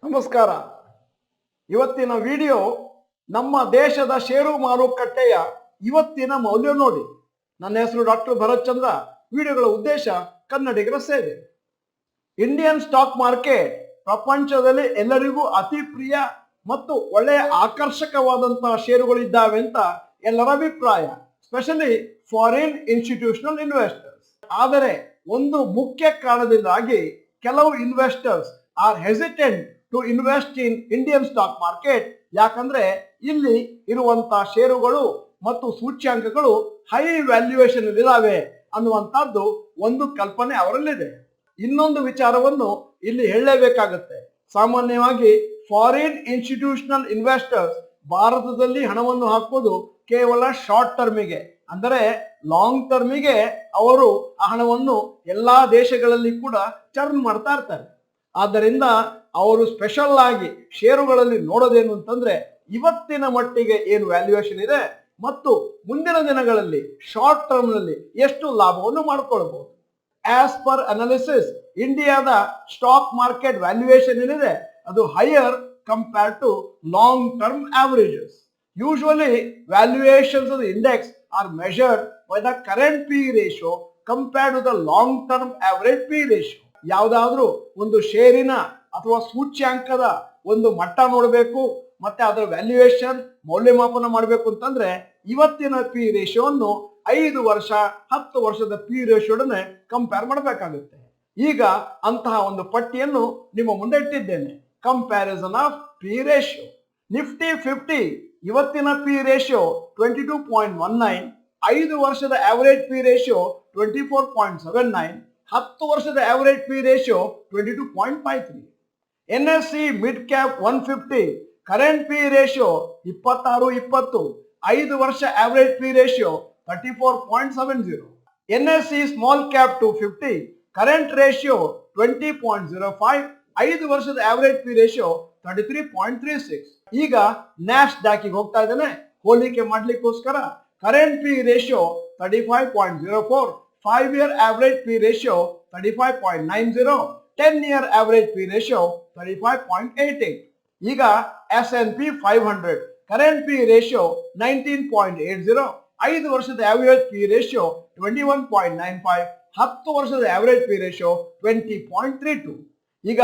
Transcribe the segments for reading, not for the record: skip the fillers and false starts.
ನಮಸ್ಕಾರ. ಇವತ್ತಿನ ವಿಡಿಯೋ ನಮ್ಮ ದೇಶದ ಷೇರು ಮಾರುಕಟ್ಟೆಯ ಇವತ್ತಿನ ಮೌಲ್ಯ ನೋಡಿ. ನನ್ನ ಹೆಸರು ಡಾಕ್ಟರ್ ಭರತ್ ಚಂದ್ರ. ವಿಡಿಯೋಗಳ ಉದ್ದೇಶ ಕನ್ನಡಿಗರ ಸೇವೆ. ಇಂಡಿಯನ್ ಸ್ಟಾಕ್ ಮಾರ್ಕೆಟ್ ಪ್ರಪಂಚದಲ್ಲಿ ಎಲ್ಲರಿಗೂ ಅತಿ ಪ್ರಿಯ ಮತ್ತು ಒಳ್ಳೆಯ ಆಕರ್ಷಕವಾದಂತಹ ಷೇರುಗಳಿದ್ದಾವೆ ಅಂತ ಎಲ್ಲರ ಅಭಿಪ್ರಾಯ, ಸ್ಪೆಷಲಿ ಫಾರಿನ್ ಇನ್ಸ್ಟಿಟ್ಯೂಷನಲ್ ಇನ್ವೆಸ್ಟರ್ಸ್. ಆದರೆ ಒಂದು ಮುಖ್ಯ ಕಾರಣದಿಂದಾಗಿ ಕೆಲವು investors are hesitant to invest in Indian stock market. ಯಾಕಂದ್ರೆ ಇಲ್ಲಿ ಇರುವಂತಹ ಷೇರುಗಳು ಮತ್ತು ಸೂಚ್ಯಾಂಕಗಳು ಹೈ ವ್ಯಾಲ್ಯೂಯೇಷನ್ ಇದಾವೆ ಅನ್ನುವಂಥದ್ದು ಒಂದು ಕಲ್ಪನೆ ಅವರಲ್ಲಿದೆ. ಇನ್ನೊಂದು ವಿಚಾರವನ್ನು ಇಲ್ಲಿ ಹೇಳಲೇಬೇಕಾಗುತ್ತೆ. ಸಾಮಾನ್ಯವಾಗಿ ಫಾರಿನ್ ಇನ್ಸ್ಟಿಟ್ಯೂಷನಲ್ ಇನ್ವೆಸ್ಟರ್ಸ್ ಭಾರತದಲ್ಲಿ ಹಣವನ್ನು ಹಾಕೋದು ಕೇವಲ ಶಾರ್ಟ್ ಟರ್ಮಿಗೆ, ಅಂದರೆ ಲಾಂಗ್ ಟರ್ಮಿಗೆ ಅವರು ಆ ಹಣವನ್ನು ಎಲ್ಲಾ ದೇಶಗಳಲ್ಲಿ ಕೂಡ ಚರ್ನ್ ಮಾಡ್ತಾ ಇರ್ತಾರೆ. ಆದ್ದರಿಂದ ಅವರು ಸ್ಪೆಷಲ್ ಆಗಿ ಷೇರುಗಳಲ್ಲಿ ನೋಡೋದೇನು ಅಂತಂದ್ರೆ ಇವತ್ತಿನ ಮಟ್ಟಿಗೆ ಏನು ವ್ಯಾಲ್ಯೂಯೇಷನ್ ಇದೆ ಮತ್ತು ಮುಂದಿನ ದಿನಗಳಲ್ಲಿ ಶಾರ್ಟ್ ಟರ್ಮ್ ನಲ್ಲಿ ಎಷ್ಟು ಲಾಭವನ್ನು ಮಾಡ್ಕೊಳ್ಬಹುದು. ಆಸ್ ಪರ್ ಅನಾಲಿಸಿಸ್, ಇಂಡಿಯಾದ ಸ್ಟಾಕ್ ಮಾರ್ಕೆಟ್ ವ್ಯಾಲ್ಯೂಯೇಷನ್ ಏನಿದೆ ಅದು higher compare to long term averages. Usually valuations of the index are measured by the current P ratio compared to the long term average P ratio. ಯಾವುದಾದ್ರೂ ಒಂದು ಷೇರಿನ ಅಥವಾ ಸೂಚ್ಯಾಂಕದ ಒಂದು ಮಟ್ಟ ನೋಡಬೇಕು ಮತ್ತೆ ಅದರ ವ್ಯಾಲ್ಯೂಯೇಷನ್ ಮೌಲ್ಯಮಾಪನ ಮಾಡಬೇಕು ಅಂತಂದ್ರೆ ಇವತ್ತಿನ ಪಿ ರೇಷಿಯೋವನ್ನು 5 ವರ್ಷ 10 ವರ್ಷದ ಪಿ ರೇಷಿಯೋಡನೆ ಕಂಪೇರ್ ಮಾಡಬೇಕಾಗುತ್ತೆ. ಈಗ ಅಂತಹ ಒಂದು ಪಟ್ಟಿಯನ್ನು ನಿಮ್ಮ ಮುಂದೆ ಇಟ್ಟಿದ್ದೇನೆ. Comparison of P ratio. Nifty 50 ಇವತ್ತಿನ ಪಿ ರೇಷಿಯೋ 22.19, 5 ವರ್ಷದ ಆವರೇಜ್ ಪಿ ರೇಷಿಯೋ 24.79, 10 ವರ್ಷದ average P ratio 22.53. NSE mid cap 150 current P ratio 26-20, 5 ವರ್ಷ average P ratio 34.70. NSE small cap 250 current ratio 20.05, 5 ವರ್ಷದ ಆವರೇಜ್ ಪಿ ರೇಷಿಯೋ 33.36. ಈಗ ನ್ಯಾಸ್ಡಾಕ್ ಗೆ ಹೋಗ್ತಾ ಇದ್ದಾನೆ ಹೋಲಿಕೆ ಮಾಡ್ಲಿಕ್ಕೋಸ್ಕರ. Current P ratio 35.04, 5 year average P ratio 35.90, 10 year average P ratio 35.88. ಈಗ S&P 500 current P ratio 19.80, 5 ವರ್ಷದ average P ratio 21.95, 10 ವರ್ಷದ average P ratio 20.32. ಈಗ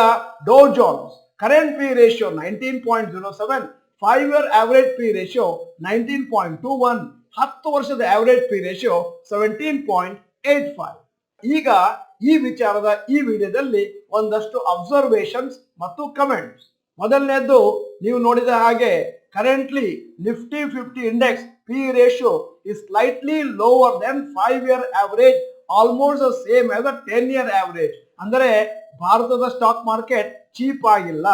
ಡೋ Jones current P ratio 19.07, 5 year average P ratio 19.21, 10 ವರ್ಷದ average P ratio 17.85. ಈಗ ಈ ವಿಚಾರದ ಈ ವಿಡಿಯೋದಲ್ಲಿ ಒಂದಷ್ಟು ಅಬ್ಸರ್ವೇಷನ್ಸ್ ಮತ್ತು ಕಮೆಂಟ್ಸ್. ಮೊದಲನೇದು, ನೀವು ನೋಡಿದ ಹಾಗೆ currently Nifty 50 index P ratio is slightly lower than 5 year average, almost the same as the 10 year average. ಅಂದರೆ ಭಾರತದ ಸ್ಟಾಕ್ ಮಾರ್ಕೆಟ್ ಚೀಪ್ ಆಗಿಲ್ಲ,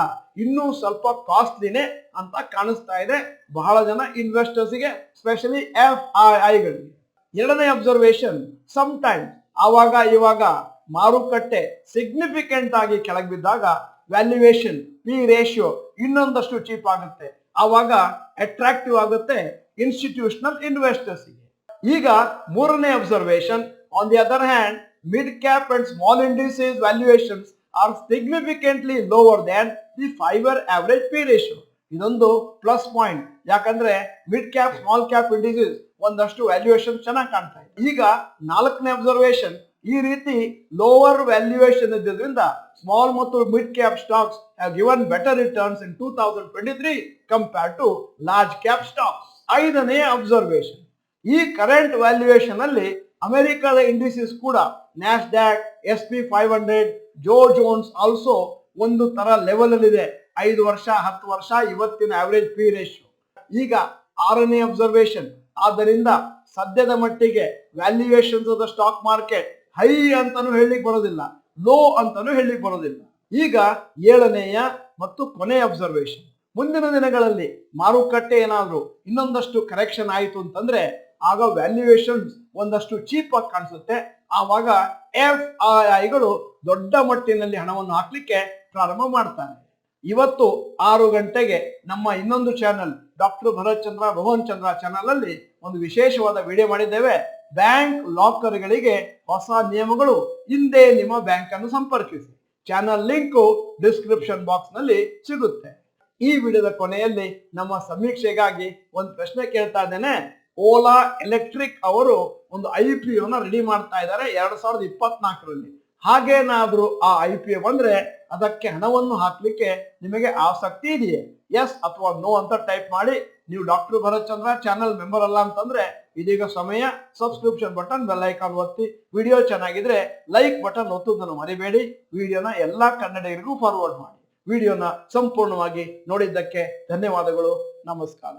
ಇನ್ನೂ ಸ್ವಲ್ಪ ಕಾಸ್ಟ್ಲಿನೇ ಅಂತ ಕಾಣಿಸ್ತಾ ಇದೆ ಬಹಳ ಜನ ಇನ್ವೆಸ್ಟರ್ಸ್ ಗೆ, ಸ್ಪೆಷಲಿ FIIಗಳಿಗೆ. ಎರಡನೇ ಅಬ್ಸರ್ವೇಷನ್, ಸಮ್ ಟೈಮ್ಸ್ ಆವಾಗ ಇವಾಗ ಮಾರುಕಟ್ಟೆ ಸಿಗ್ನಿಫಿಕೆಂಟ್ ಆಗಿ ಕೆಳಗೆ ಬಿದ್ದಾಗ ವ್ಯಾಲ್ಯೂಯೇಷನ್ ಪಿ ರೇಷಿಯೋ ಇನ್ನೊಂದಷ್ಟು ಚೀಪ್ ಆಗುತ್ತೆ, ಆವಾಗ ಅಟ್ರಾಕ್ಟಿವ್ ಆಗುತ್ತೆ ಇನ್ಸ್ಟಿಟ್ಯೂಷನಲ್ ಇನ್ವೆಸ್ಟರ್ಸ್ ಗೆ. ಈಗ ಮೂರನೇ observation, on the other hand mid cap and small indices valuations are significantly lower than the 5 year average P ratio. ಇದೊಂದು ಪ್ಲಸ್ ಪಾಯಿಂಟ್, ಯಾಕಂದ್ರೆ mid cap small cap indices ಒಂದಷ್ಟು valuation ಚೆನ್ನಾಗಿ ಕಾಣ್ತಾ ಇದೆ. ಈಗ ನಾಲ್ಕನೇ ಅಬ್ಸರ್ವೇಷನ್, ಈ ರೀತಿ ಲೋವರ್ ವ್ಯಾಲ್ಯೂಯೇಷನ್ ಇದ್ದಿದ್ರಿಂದ ಸ್ಮಾಲ್ ಮತ್ತು mid cap stocks have given better returns in 2023 compare to large cap stocks. ಐದನೇ ಅಬ್ಸರ್ವೇಷನ್, ಈ ಕರೆಂಟ್ ವ್ಯಾಲ್ಯೂಯೇಷನ್ ಅಲ್ಲಿ ಅಮೆರಿಕದ ಇಂಡಿಸಸ್ ಕೂಡ Nasdaq, SP 500, Dow Jones also ಒಂದು ತರ ಲೆವೆಲ್ ಅಲ್ಲಿ ಇದೆ, 5 ವರ್ಷ 10 ವರ್ಷ ಇವತ್ತಿನ ಆವರೇಜ್ ಪಿ ರೇಷಿಯೋ. ಈಗ ಆರನೇ ಅಬ್ಸರ್ವೇಷನ್, ಆದ್ದರಿಂದ ಸದ್ಯದ ಮಟ್ಟಿಗೆ valuations of the stock market high ಅಂತಾನು ಹೇಳಲಿಕ್ಕೆ ಬರೋದಿಲ್ಲ, ಲೋ ಅಂತಾನು ಹೇಳಲಿಕ್ಕೆ ಬರೋದಿಲ್ಲ. ಈಗ ಏಳನೆಯ ಮತ್ತು ಕೊನೆಯ ಅಬ್ಸರ್ವೇಷನ್, ಮುಂದಿನ ದಿನಗಳಲ್ಲಿ ಮಾರುಕಟ್ಟೆ ಏನಾದ್ರು ಇನ್ನೊಂದಷ್ಟು ಕರೆಕ್ಷನ್ ಆಯಿತು ಅಂತಂದ್ರೆ ಆಗ ವ್ಯಾಲ್ಯೂಯೇಷನ್ಸ್ ಒಂದಷ್ಟು ಚೀಪ್ ಆಗಿ ಕಾಣಿಸುತ್ತೆ, ಆವಾಗ FIIಗಳು ದೊಡ್ಡ ಮಟ್ಟಿನಲ್ಲಿ ಹಣವನ್ನು ಹಾಕ್ಲಿಕ್ಕೆ ಪ್ರಾರಂಭ ಮಾಡ್ತಾರೆ. ಇವತ್ತು 6 ಗಂಟೆಗೆ ನಮ್ಮ ಇನ್ನೊಂದು ಚಾನೆಲ್ ಡಾಕ್ಟರ್ ಭರತ್ ಚಂದ್ರ ರೋಹನ್ ಚಂದ್ರ ಚಾನೆಲ್ ಅಲ್ಲಿ ಒಂದು ವಿಶೇಷವಾದ ವಿಡಿಯೋ ಮಾಡಿದ್ದೇವೆ. ಬ್ಯಾಂಕ್ ಲಾಕರ್ಗಳಿಗೆ ಹೊಸ ನಿಯಮಗಳು, ಹಿಂದೆ ನಿಮ್ಮ ಬ್ಯಾಂಕ್ ಅನ್ನು ಸಂಪರ್ಕಿಸಿ. ಚಾನಲ್ ಲಿಂಕು ಡಿಸ್ಕ್ರಿಪ್ಷನ್ ಬಾಕ್ಸ್ ನಲ್ಲಿ ಸಿಗುತ್ತೆ. ಈ ವಿಡಿಯೋದ ಕೊನೆಯಲ್ಲಿ ನಮ್ಮ ಸಮೀಕ್ಷೆಗಾಗಿ ಒಂದು ಪ್ರಶ್ನೆ ಕೇಳ್ತಾ ಇದ್ದೇನೆ. ಓಲಾ ಎಲೆಕ್ಟ್ರಿಕ್ ಅವರು ಒಂದು IPO ರೆಡಿ ಮಾಡ್ತಾ ಇದ್ದಾರೆ 2024ರಲ್ಲಿ. ಹಾಗೇನಾದ್ರೂ ಆ IPO ಬಂದ್ರೆ ಅದಕ್ಕೆ ಹಣವನ್ನು ಹಾಕ್ಲಿಕ್ಕೆ ನಿಮಗೆ ಆಸಕ್ತಿ ಇದೆಯೇ? ಎಸ್ ಅಥವಾ ನೋ ಅಂತ ಟೈಪ್ ಮಾಡಿ. ನೀವು ಡಾಕ್ಟರ್ ಭರತ್ ಚಂದ್ರ ಚಾನಲ್ ಮೆಂಬರ್ ಅಲ್ಲ ಅಂತಂದ್ರೆ ಇದೀಗ ಸಮಯ. ಸಬ್ಸ್ಕ್ರಿಪ್ಷನ್ ಬಟನ್, ಬೆಲ್ ಐಕಾನ್ ಒತ್ತಿ. ವಿಡಿಯೋ ಚೆನ್ನಾಗಿದ್ರೆ ಲೈಕ್ ಬಟನ್ ಒತ್ತುವುದನ್ನು ಮರಿಬೇಡಿ. ವಿಡಿಯೋನ ಎಲ್ಲಾ ಕನ್ನಡಿಗರಿಗೂ ಫಾರ್ವರ್ಡ್ ಮಾಡಿ. ವಿಡಿಯೋನ ಸಂಪೂರ್ಣವಾಗಿ ನೋಡಿದ್ದಕ್ಕೆ ಧನ್ಯವಾದಗಳು. ನಮಸ್ಕಾರ.